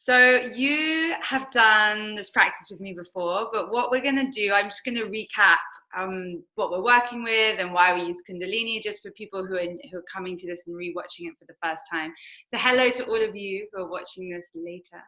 So you have done this practice with me before, but what we're going to do, I'm just going to recap what we're working with and why we use Kundalini, just for people who are coming to this and rewatching it for the first time. So hello to all of you who are watching this later.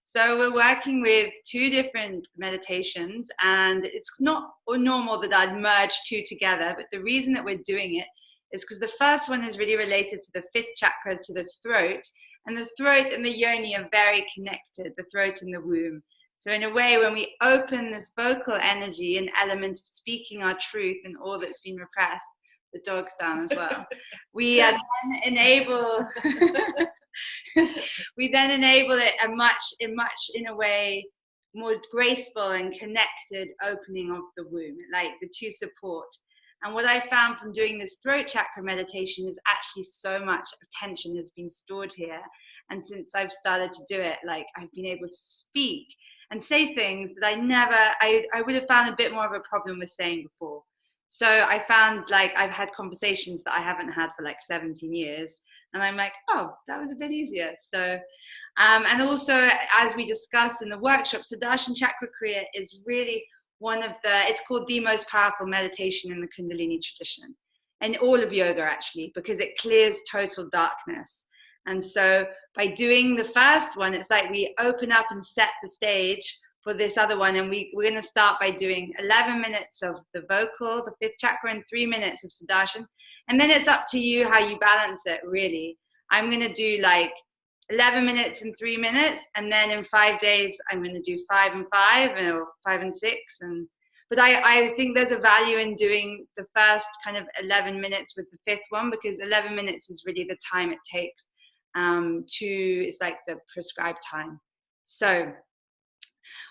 So we're working with two different meditations, and it's not normal that I'd merge two together, but the reason that we're doing it is because the first one is really related to the fifth chakra, to the throat, and the throat and the yoni are very connected, the throat and the womb. So in a way, when we open this vocal energy, an element of speaking our truth and all that's been repressed, the dog's down as well, we then enable we then enable it in a way more graceful and connected opening of the womb, like the two support. And what I found from doing this throat chakra meditation is actually so much attention has been stored here. And since I've started to do it, like I've been able to speak and say things that I would have found a bit more of a problem with saying before. So I found like I've had conversations that I haven't had for like 17 years. And I'm like, oh, that was a bit easier. So, and also, as we discussed in the workshop, Sudarshan Chakra Kriya is really it's called the most powerful meditation in the Kundalini tradition, and all of yoga actually, because it clears total darkness. And so by doing the first one, it's like we open up and set the stage for this other one. And we're going to start by doing 11 minutes of the vocal, the fifth chakra, and 3 minutes of Sudarshan. And then it's up to you how you balance it, really. I'm going to do like 11 minutes and 3 minutes, and then in 5 days I'm going to do 5 and 5, or 5 and 6. But I think there's a value in doing the first kind of 11 minutes with the fifth one, because 11 minutes is really the time it takes it's like the prescribed time. So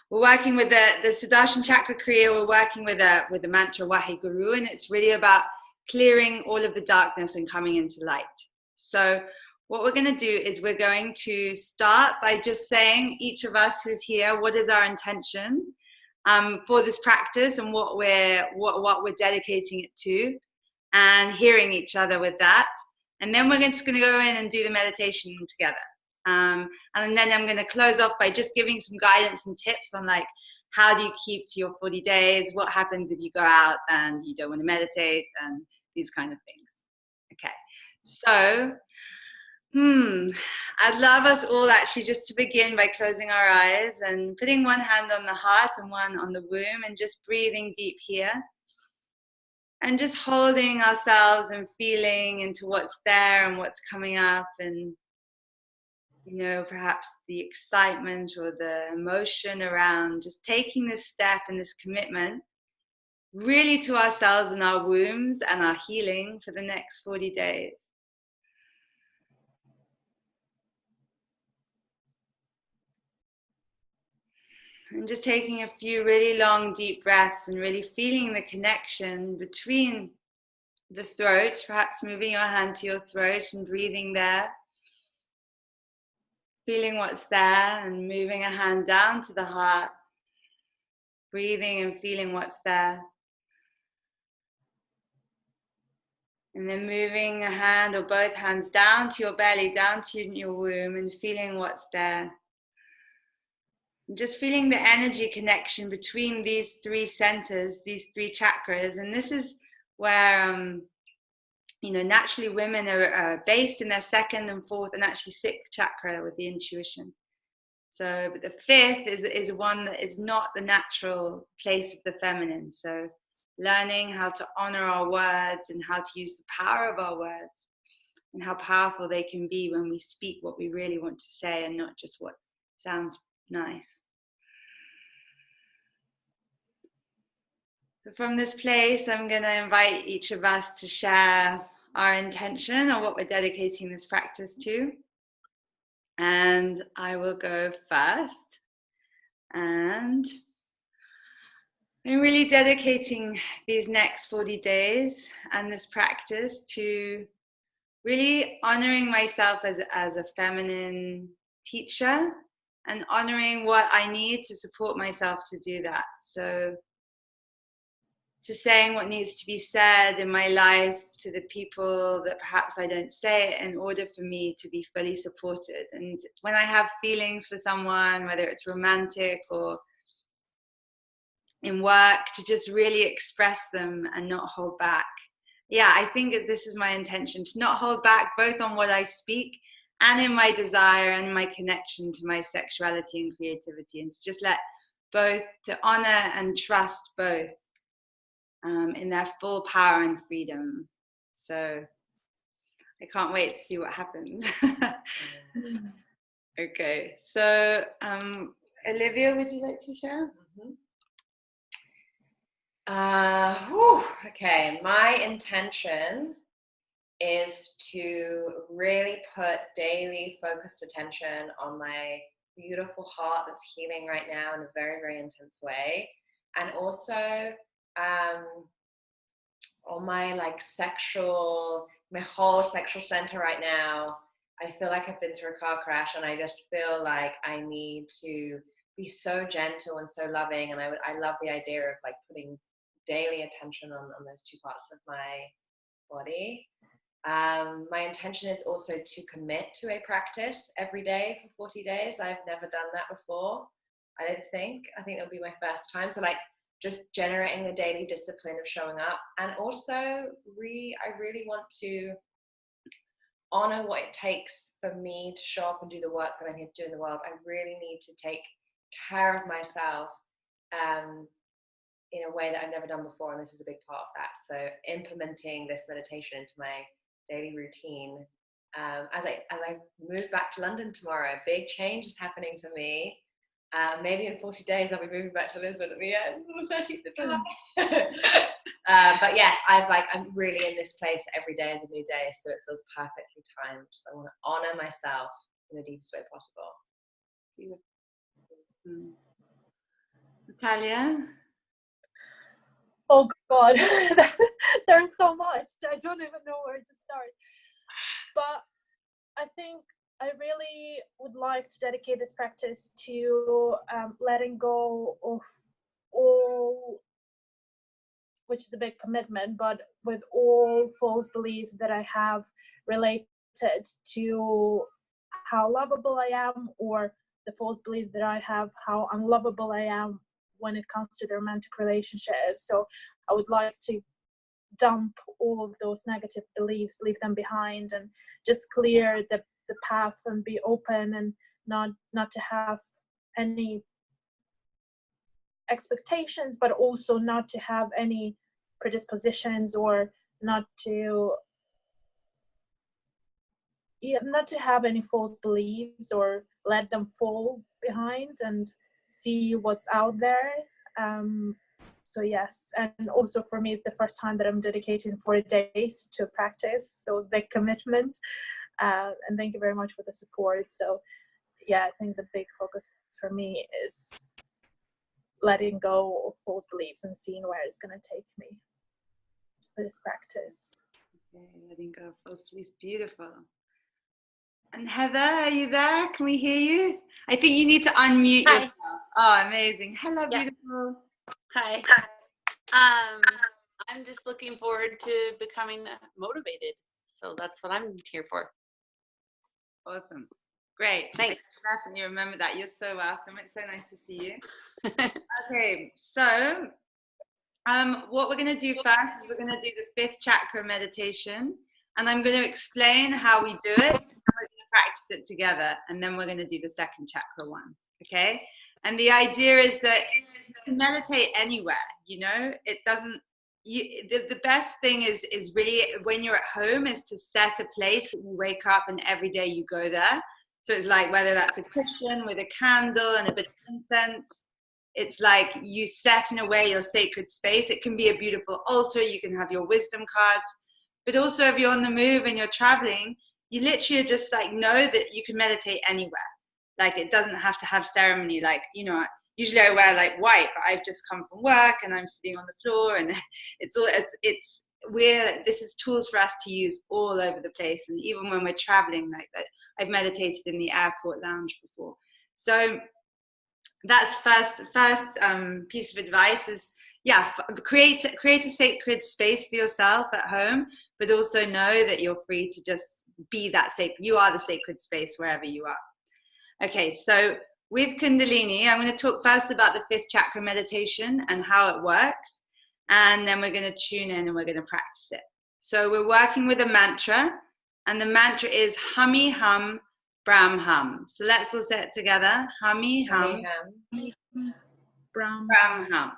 we're working with the Sudarshan Chakra Kriya. We're working with the mantra Waheguru, and it's really about clearing all of the darkness and coming into light. So what we're going to do is we're going to start by just saying, each of us who's here, what is our intention for this practice and what we're dedicating it to, and hearing each other with that. And then we're just going to go in and do the meditation together. And then I'm going to close off by just giving some guidance and tips on like, how do you keep to your 40 days? What happens if you go out and you don't want to meditate, and these kind of things. Okay. So, I'd love us all actually just to begin by closing our eyes and putting one hand on the heart and one on the womb, and just breathing deep here. And just holding ourselves and feeling into what's there and what's coming up, and, you know, perhaps the excitement or the emotion around just taking this step and this commitment really to ourselves and our wombs and our healing for the next 40 days. And just taking a few really long, deep breaths and really feeling the connection between the throat, perhaps moving your hand to your throat and breathing there. Feeling what's there and moving a hand down to the heart. Breathing and feeling what's there. And then moving a hand or both hands down to your belly, down to your womb, and feeling what's there. And just feeling the energy connection between these three centers, these three chakras. And this is where, you know, naturally women are based in their second and fourth and actually sixth chakra with the intuition. So, but the fifth is one that is not the natural place of the feminine. So learning how to honor our words and how to use the power of our words, and how powerful they can be when we speak what we really want to say and not just what sounds nice. So from this place, I'm going to invite each of us to share our intention or what we're dedicating this practice to. And I will go first. And I'm really dedicating these next 40 days and this practice to really honoring myself as a feminine teacher, and honoring what I need to support myself to do that. So to saying what needs to be said in my life to the people that perhaps I don't say in order for me to be fully supported. And when I have feelings for someone, whether it's romantic or in work, to just really express them and not hold back. Yeah, I think that this is my intention, to not hold back both on what I speak and in my desire and my connection to my sexuality and creativity, and to just let both, to honor and trust both in their full power and freedom. So I can't wait to see what happens. Okay, so Olivia, would you like to share? Okay, my intention is to really put daily focused attention on my beautiful heart that's healing right now in a very, very intense way. And also on my my whole sexual center right now. I feel like I've been through a car crash, and I just feel like I need to be so gentle and so loving. And I love the idea of like putting daily attention on those two parts of my body. My intention is also to commit to a practice every day for 40 days. I've never done that before. I think it'll be my first time. So like just generating a daily discipline of showing up. And also I really want to honor what it takes for me to show up and do the work that I'm here to do in the world. I really need to take care of myself in a way that I've never done before, and this is a big part of that. So implementing this meditation into my daily routine. As I move back to London tomorrow, a big change is happening for me. Maybe in 40 days I'll be moving back to Lisbon at the end, on the 13th of July. But yes, I'm really in this place. Every day is a new day, so it feels perfectly timed. So I want to honor myself in the deepest way possible. Natalia? Oh God, there's so much. I don't even know where to start. But I think I really would like to dedicate this practice to letting go of all, which is a big commitment, but with all false beliefs that I have related to how lovable I am, or the false belief that I have how unlovable I am when it comes to the romantic relationship. So I would like to dump all of those negative beliefs, leave them behind, and just clear the path and be open, and not to have any expectations, but also not to have any predispositions, or not to have any false beliefs, or let them fall behind and see what's out there. So yes, and also for me, it's the first time that I'm dedicating 40 days to practice, so the commitment, and thank you very much for the support. So yeah, I think the big focus for me is letting go of false beliefs and seeing where it's going to take me for this practice. Okay, letting go of false beliefs, beautiful. And Heather, are you there? Can we hear you? I think you need to unmute yourself. Oh, amazing. Hello, beautiful. Hi. I'm just looking forward to becoming motivated. So that's what I'm here for. Awesome. Great. Thanks. Definitely remember that. You're so welcome. It's so nice to see you. Okay, so what we're going to do first is we're going to do the 5th chakra meditation, and I'm going to explain how we do it, and we're going to practice it together, and then we're going to do the 2nd chakra one. Okay? And the idea is that you can meditate anywhere, you know? It doesn't, the best thing is really when you're at home is to set a place that you wake up and every day you go there. So it's like whether that's a cushion with a candle and a bit of incense, it's like you set in a way your sacred space. It can be a beautiful altar, you can have your wisdom cards, but also if you're on the move and you're traveling, you literally just like know that you can meditate anywhere. Like it doesn't have to have ceremony. Like, you know, usually I wear like white, but I've just come from work and I'm sitting on the floor, and this is tools for us to use all over the place. And even when we're traveling like that, I've meditated in the airport lounge before. So that's first piece of advice is yeah, create a sacred space for yourself at home, but also know that you're free to just be that sacred. You are the sacred space wherever you are. Okay, so with Kundalini, I'm going to talk first about the 5th chakra meditation and how it works, and then we're going to tune in and we're going to practice it. So we're working with a mantra, and the mantra is Hummy Hum Brahm Hum. So let's all say it together. Hummy Hum Brahm Hum.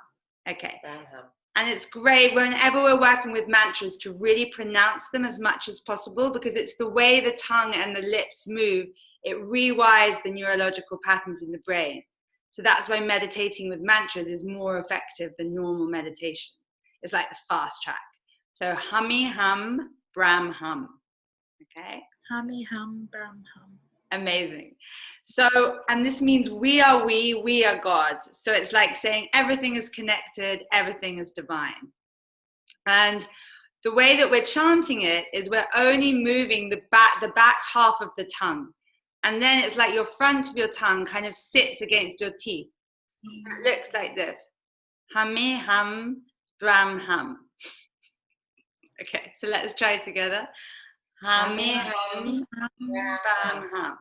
Okay. Brahm hum. And it's great whenever we're working with mantras to really pronounce them as much as possible, because it's the way the tongue and the lips move. It rewires the neurological patterns in the brain. So that's why meditating with mantras is more effective than normal meditation. It's like the fast track. So Hummy Hum Brahm Hum. Okay. Hummy Hum Brahm Hum. Amazing. So, and this means we are God. So it's like saying everything is connected, everything is divine. And the way that we're chanting it is we're only moving the back half of the tongue. And then it's like your front of your tongue kind of sits against your teeth. It looks like this. Hummy Hum Brahm Hum. Okay, so let's try it together. Hummy Hum Brahm Hum.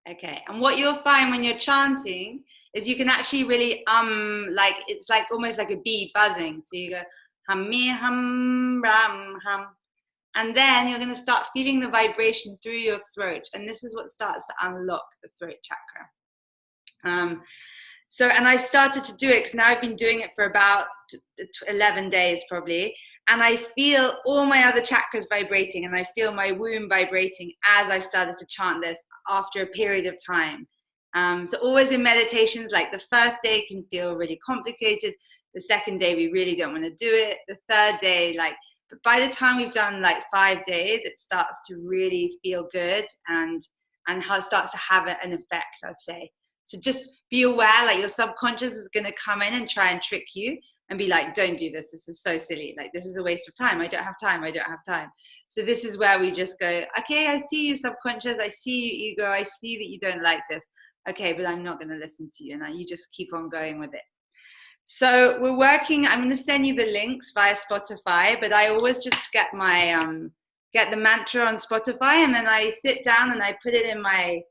Okay, and what you'll find when you're chanting is you can actually really like it's like almost like a bee buzzing. So you go hummy hum ram hum, and then you're going to start feeling the vibration through your throat, and this is what starts to unlock the throat chakra. So, and I've started to do it because now I've been doing it for about 11 days probably, and I feel all my other chakras vibrating, and I feel my womb vibrating as I've started to chant this after a period of time. So always in meditations, like the first day can feel really complicated. The second day, we really don't want to do it. The third day, but by the time we've done like 5 days, it starts to really feel good, and how it starts to have an effect, I'd say. So just be aware, like your subconscious is going to come in and try and trick you and be like, don't do this. This is so silly. Like, this is a waste of time. I don't have time. I don't have time. So this is where we just go, okay, I see you, subconscious. I see you, ego. I see that you don't like this. Okay, but I'm not going to listen to you. And you just keep on going with it. So we're working. I'm going to send you the links via Spotify, but I always just get my, get the mantra on Spotify, and then I sit down and I put it in my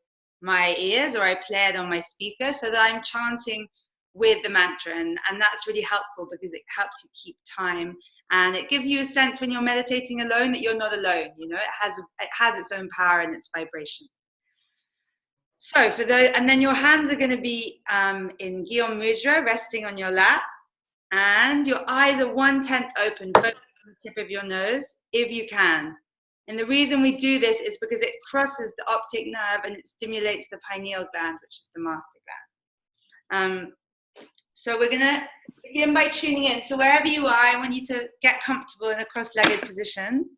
ears, or I play it on my speaker, so that I'm chanting with the mantra, and that's really helpful because it helps you keep time, and it gives you a sense when you're meditating alone that you're not alone. You know, it has its own power and its vibration. So for those, and then your hands are going to be in Gyan Mudra, resting on your lap, and your eyes are 1/10 open, focus on the tip of your nose if you can. And the reason we do this is because it crosses the optic nerve and it stimulates the pineal gland, which is the master gland. So we're going to begin by tuning in. So wherever you are, I want you to get comfortable in a cross-legged position.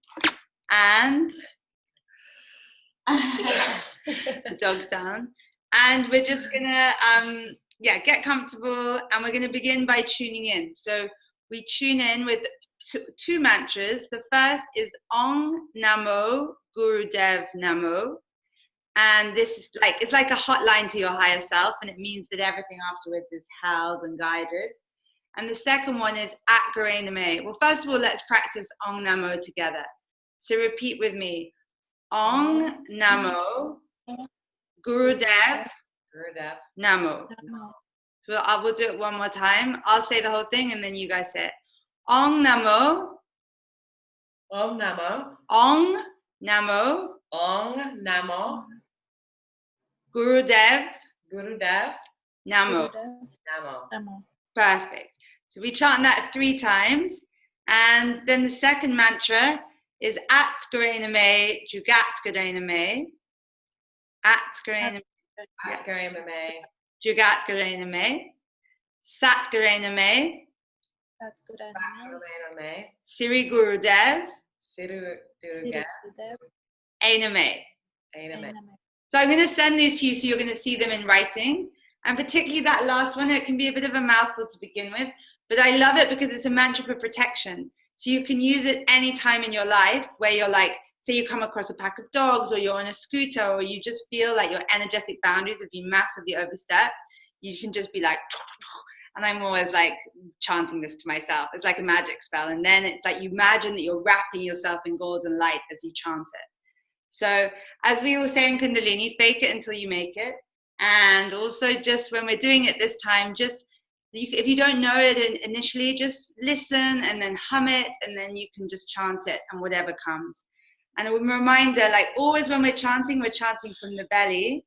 And the dog's down. And we're just going to, get comfortable. And we're going to begin by tuning in. So we tune in with two mantras. The first is Ong Namo Gurudev Namo, and this is like, it's like a hotline to your higher self, and it means that everything afterwards is held and guided. And the second one is At Gure Name. Well, first of all, let's practice Ong Namo together. So repeat with me. Ong Namo Gurudev Namo. So we'll do it one more time. I'll say the whole thing and then you guys say it. Ong Namo. Om Namo. Ong Namo. Ong Namo. Gurudev Gurudev Namo. Namo. Perfect. So we chant that 3 times. And then the second mantra is At Gure Name, Jugat Gure Name. At Gure Name. At Gure Name. Jugat Gure Name. Sat Gure Name. Siri Gurudev. Ainame. So I'm going to send these to you so you're going to see them in writing. And particularly that last one, it can be a bit of a mouthful to begin with, but I love it because it's a mantra for protection. So you can use it any time in your life where you're like, say you come across a pack of dogs, or you're on a scooter, or you just feel like your energetic boundaries have been massively overstepped. You can just be like, And I'm always like chanting this to myself. It's like a magic spell. And then it's like you imagine that you're wrapping yourself in golden light as you chant it. So as we all say in Kundalini, fake it until you make it. And also just when we're doing it this time, just if you don't know it initially, just listen and then hum it, and then you can just chant it and whatever comes. And a reminder, like always when we're chanting from the belly,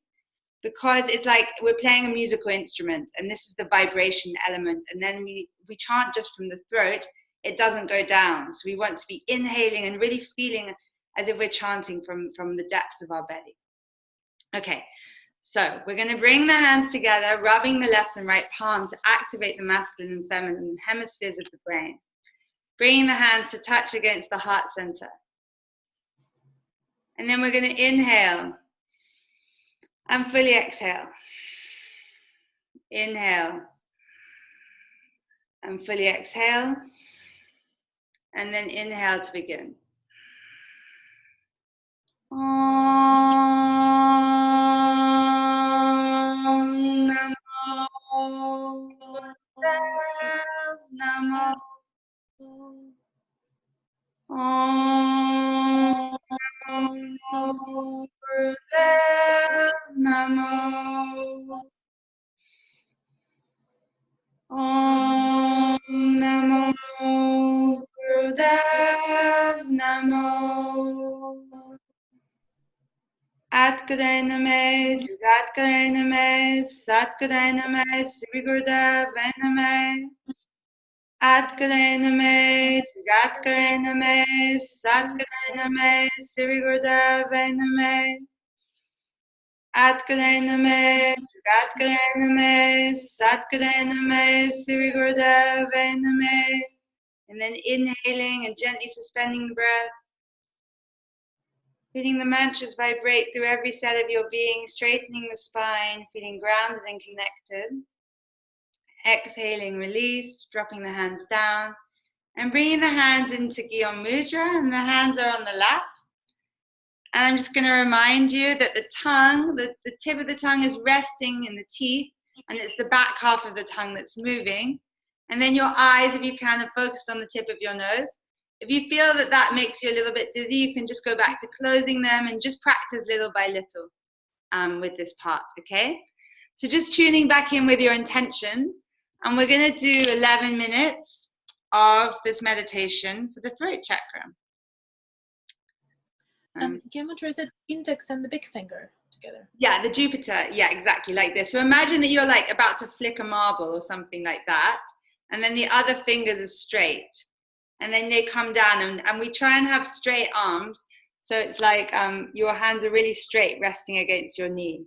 because it's like we're playing a musical instrument, and this is the vibration element. And then we chant just from the throat, it doesn't go down. So we want to be inhaling and really feeling as if we're chanting from the depths of our belly. Okay, so we're going to bring the hands together, rubbing the left and right palm to activate the masculine and feminine hemispheres of the brain. Bringing the hands to touch against the heart center. And then we're going to inhale and fully exhale. Inhale and fully exhale. And then inhale to begin. Om Namo Gurudev Namo. Om Namo Gurudev Namo. Om Namo Gurudev Namo. Atkaray Name, Jugatkaray Name, Satkaray Name, Sri Gurudev Name. Atkaray Name, Jugatkaray Name, Satkaray Name, Sri Gurudev Name. Atkaray Name, Jugatkaray Name, Satkaray Name, Sri Gurudev Name. And then inhaling and gently suspending the breath. Feeling the mantras vibrate through every cell of your being, straightening the spine, feeling grounded and connected. Exhaling, release, dropping the hands down, and bringing the hands into Gyan Mudra, and the hands are on the lap. And I'm just going to remind you that the tongue, the tip of the tongue is resting in the teeth, and it's the back half of the tongue that's moving. And then your eyes, if you can, are focused on the tip of your nose. If you feel that that makes you a little bit dizzy, you can just go back to closing them and just practice little by little with this part, okay? So just tuning back in with your intention, and we're going to do 11 minutes of this meditation for the throat chakra. Gyan Mudra is it index and the big finger together? Yeah, the Jupiter, yeah, exactly, like this. So imagine that you're like about to flick a marble or something like that, and then the other fingers are straight. And then they come down, and we try and have straight arms. So it's like your hands are really straight, resting against your knee.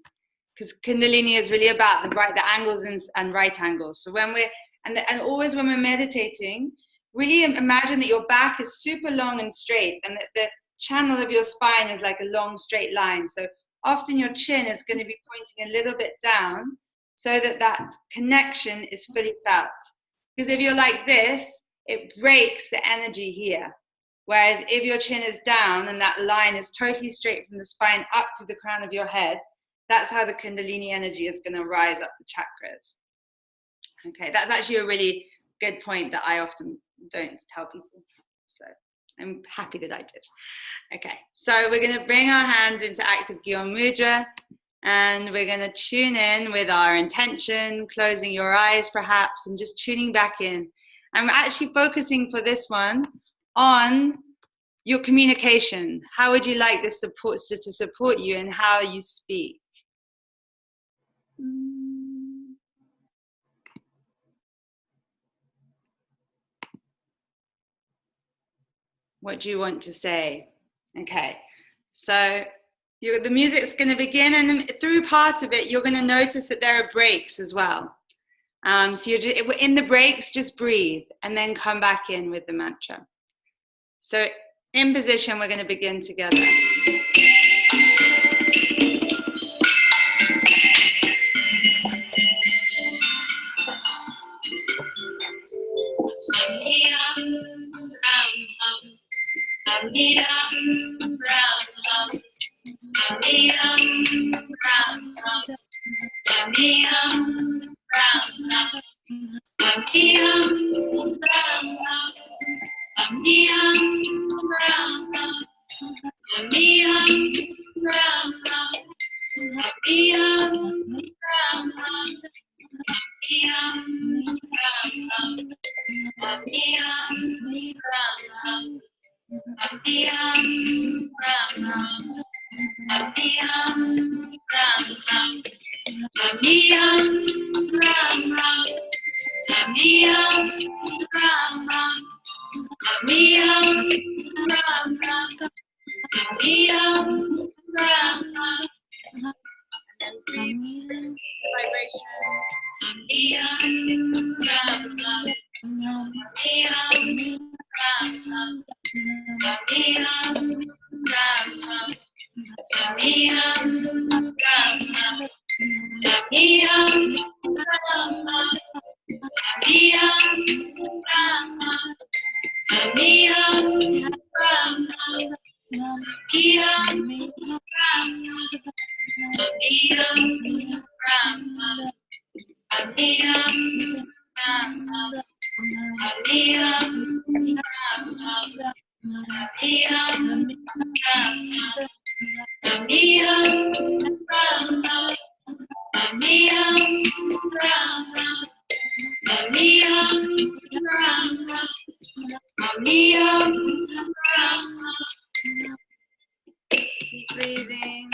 Because Kundalini is really about the angles and right angles. So when we're, and always when we're meditating, really imagine that your back is super long and straight, and that the channel of your spine is like a long straight line. So often your chin is going to be pointing a little bit down, so that connection is fully felt. Because if you're like this, it breaks the energy here. Whereas if your chin is down and that line is totally straight from the spine up to the crown of your head, that's how the Kundalini energy is going to rise up the chakras. Okay, that's actually a really good point that I often don't tell people. So I'm happy that I did. Okay, so we're going to bring our hands into active Gyan Mudra, and we're going to tune in with our intention, closing your eyes perhaps, and just tuning back in. I'm actually focusing for this one on your communication. How would you like this support to support you in how you speak? What do you want to say? Okay, so the music's going to begin, and through part of it, you're going to notice that there are breaks as well. So you're just, in the breaks, just breathe and then come back in with the mantra. So in position, we're going to begin together. then breathe vibration. Keep breathing.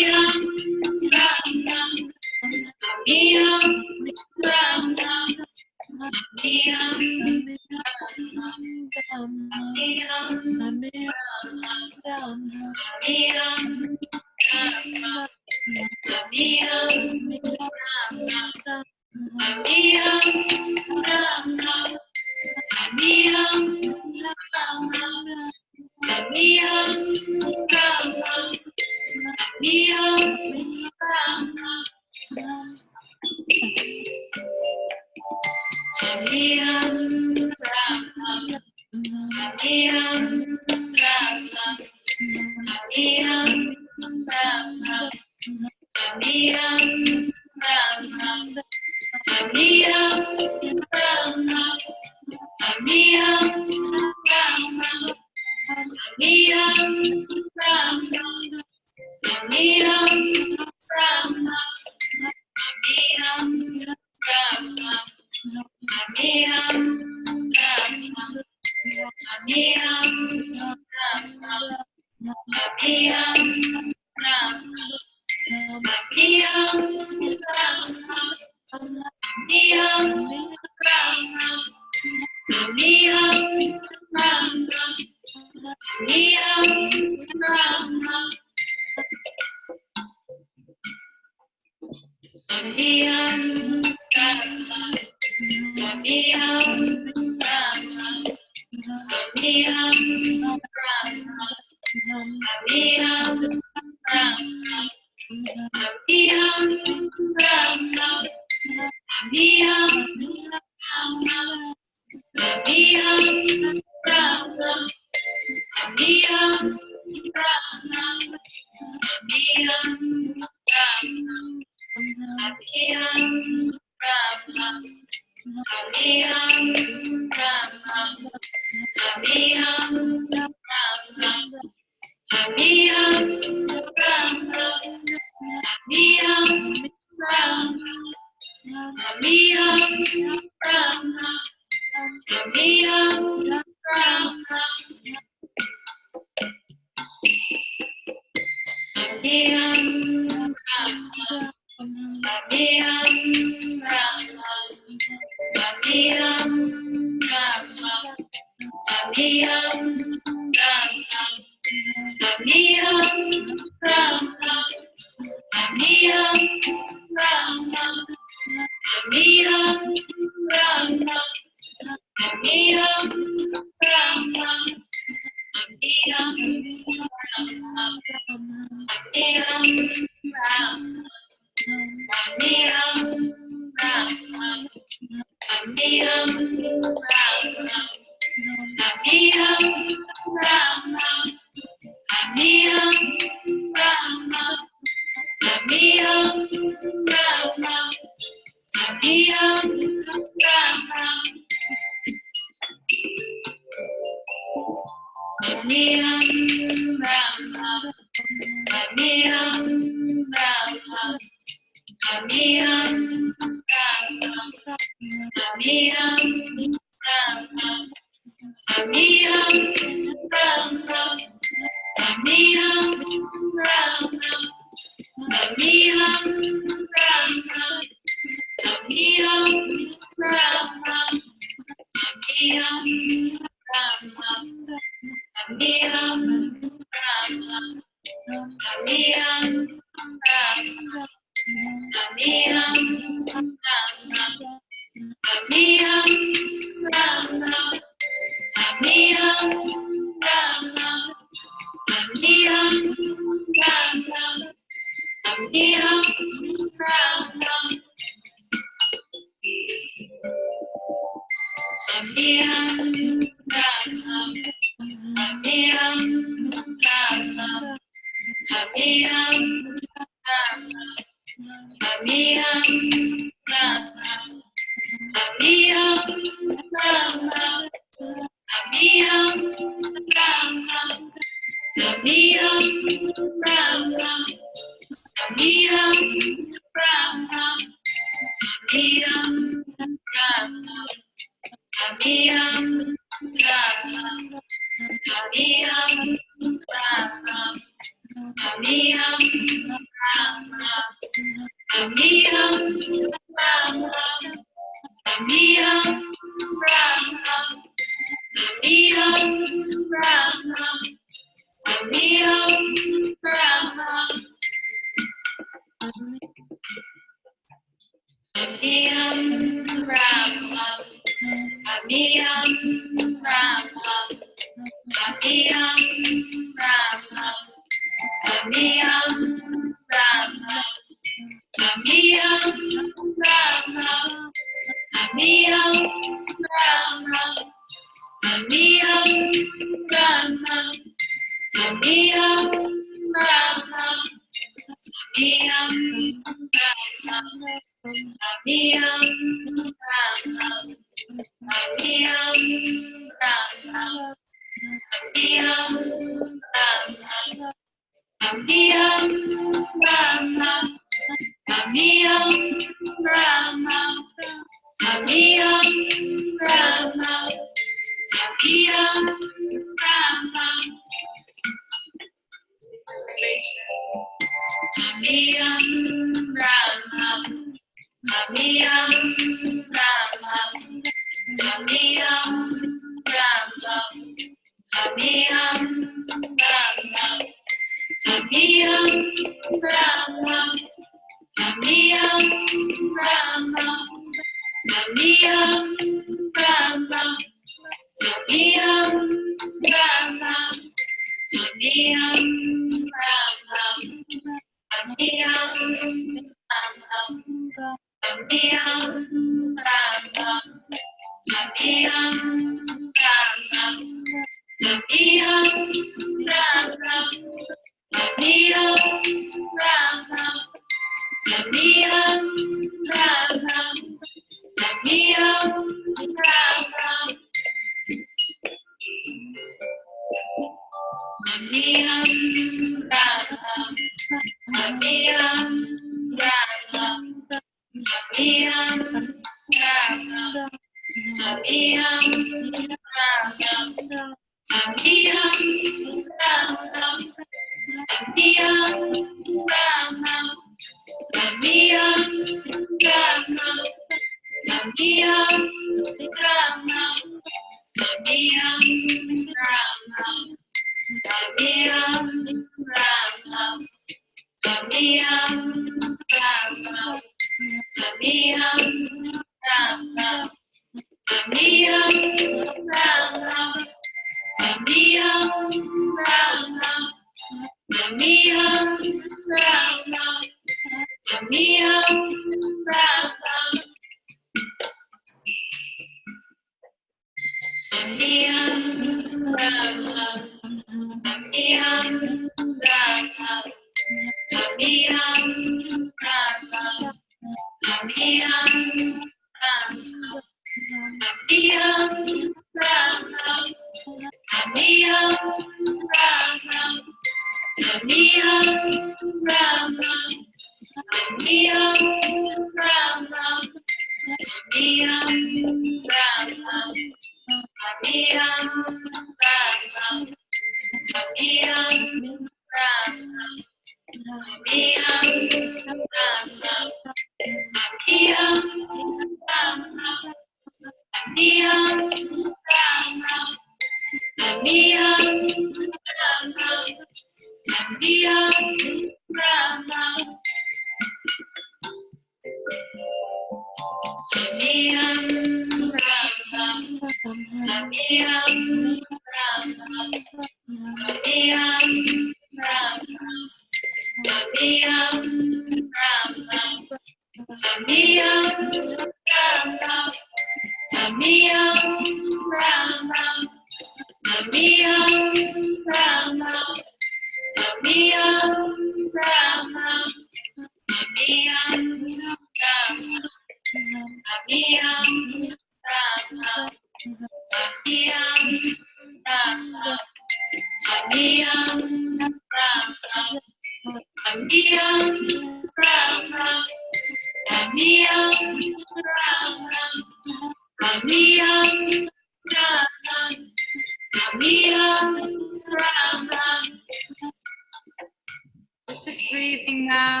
Just breathing now.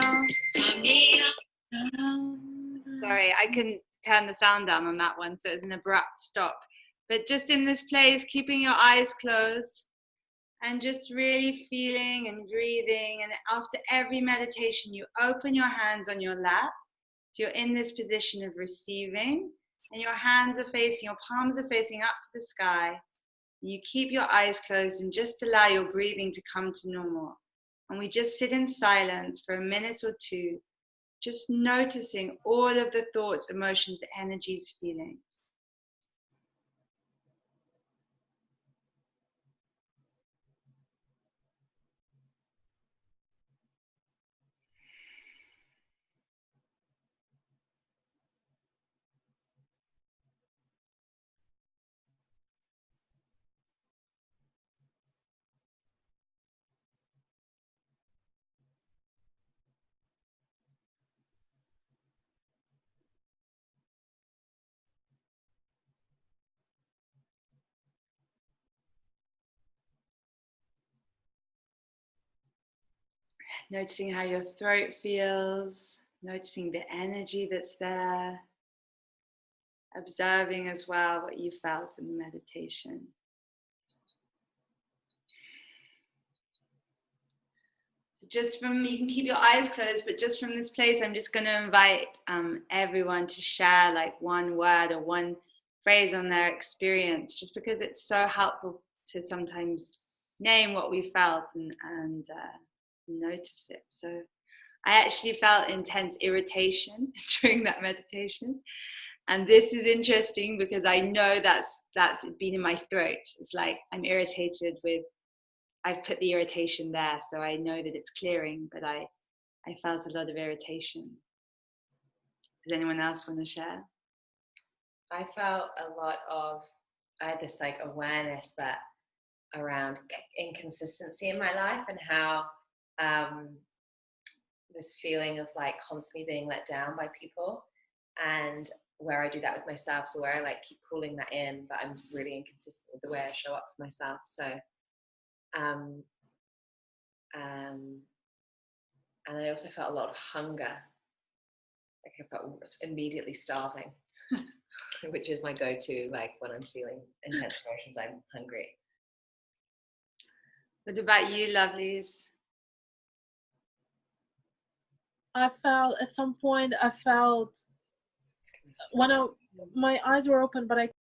Sorry, I couldn't turn the sound down on that one, so it's an abrupt stop. But just in this place, keeping your eyes closed and just really feeling and breathing. And after every meditation, you open your hands on your lap. So you're in this position of receiving, and your hands are facing, your palms are facing up to the sky. And you keep your eyes closed and just allow your breathing to come to normal. And we just sit in silence for a minute or two, just noticing all of the thoughts, emotions, energies, feelings. Noticing how your throat feels, noticing the energy that's there, observing as well what you felt in the meditation. So just from, you can keep your eyes closed, but just from this place, I'm just going to invite everyone to share like one word or one phrase on their experience, just because it's so helpful to sometimes name what we felt and notice it. So I actually felt intense irritation during that meditation, and this is interesting because I know that's been in my throat. It's like I'm irritated with, I've put the irritation there, so I know that it's clearing, but I felt a lot of irritation. Does anyone else want to share? I felt a lot of, I had this like awareness that around inconsistency in my life, and how this feeling of like constantly being let down by people, and where I do that with myself. So where I like keep calling that in, but I'm really inconsistent with the way I show up for myself. So and I also felt a lot of hunger. Like I felt immediately starving, which is my go-to, like when I'm feeling intense emotions, I'm hungry. What about you, lovelies? I felt at some point, when my eyes were open, but I